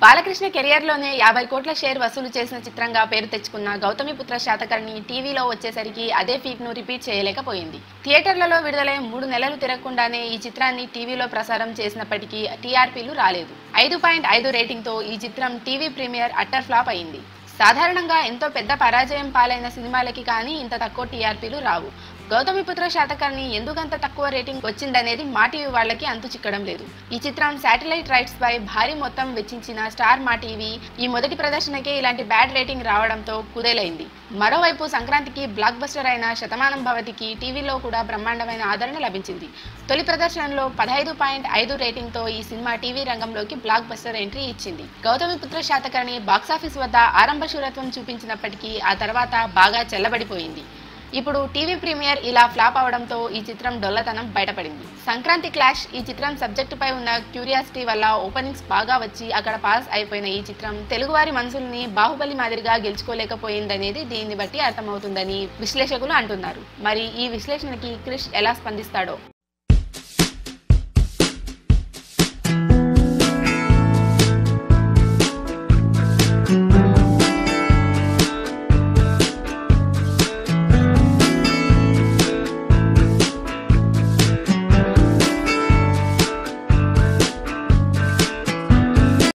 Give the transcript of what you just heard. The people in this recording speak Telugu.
బాలకృష్ణ కెరియర్లోనే 50 కోట్ల షేర్ వసూలు చేసిన చిత్రంగా పేరు తెచ్చుకున్న గౌతమిపుత్ర శాతకర్ణి టీవీలో వచ్చేసరికి అదే ఫీట్ను రిపీట్ చేయలేకపోయింది. థియేటర్లలో విడుదలై 3 నెలలు తిరగకుండానే ఈ చిత్రాన్ని టీవీలో ప్రసారం చేసినప్పటికీ టీఆర్పీలు రాలేదు. 5.5 రేటింగ్తో ఈ చిత్రం టీవీ ప్రీమియర్ అట్టర్ ఫ్లాప్ అయింది. సాధారణంగా ఎంతో పెద్ద పరాజయం పాలైన సినిమాలకి కానీ ఇంత తక్కువ టీఆర్పీలు రావు. గౌతమిపుత్ర శాతకర్ణి ఎందుకంత తక్కువ రేటింగ్ వచ్చిందనేది మా టీవీ వాళ్ళకి అంతు చిక్కడం లేదు. ఈ చిత్రం శాటిలైట్ రైట్స్ పై భారీ మొత్తం వెచ్చించిన స్టార్ మా టీవీ ఈ మొదటి ప్రదర్శనకే ఇలాంటి బ్యాడ్ రేటింగ్ రావడంతో కుదేలైంది. మరోవైపు సంక్రాంతికి బ్లాక్ బస్టర్ అయిన శతమానం భవతికి టీవీలో కూడా బ్రహ్మాండమైన ఆదరణ లభించింది. తొలి ప్రదర్శనలో 15.5 రేటింగ్తో ఈ సినిమా టీవీ రంగంలోకి బ్లాక్ బస్టర్ ఎంట్రీ ఇచ్చింది. గౌతమిపుత్ర శాతకర్ణి బాక్సాఫీస్ వద్ద ఆరంభ శూరత్వం చూపించినప్పటికీ ఆ తర్వాత బాగా చెల్లబడిపోయింది. ఇప్పుడు టీవీ ప్రీమియర్ ఇలా ఫ్లాప్ అవడంతో ఈ చిత్రం డొల్లతనం బయటపడింది. సంక్రాంతి క్లాష్ ఈ చిత్రం సబ్జెక్టుపై ఉన్న క్యూరియాసిటీ వల్ల ఓపెనింగ్స్ బాగా వచ్చి అక్కడ పాస్ అయిపోయిన ఈ చిత్రం తెలుగువారి మనసుల్ని బాహుబలి మాదిరిగా గెలుచుకోలేకపోయిందనేది దీన్ని బట్టి అర్థమవుతుందని విశ్లేషకులు అంటున్నారు. మరి ఈ విశ్లేషణకి క్రిష్ ఎలా స్పందిస్తాడో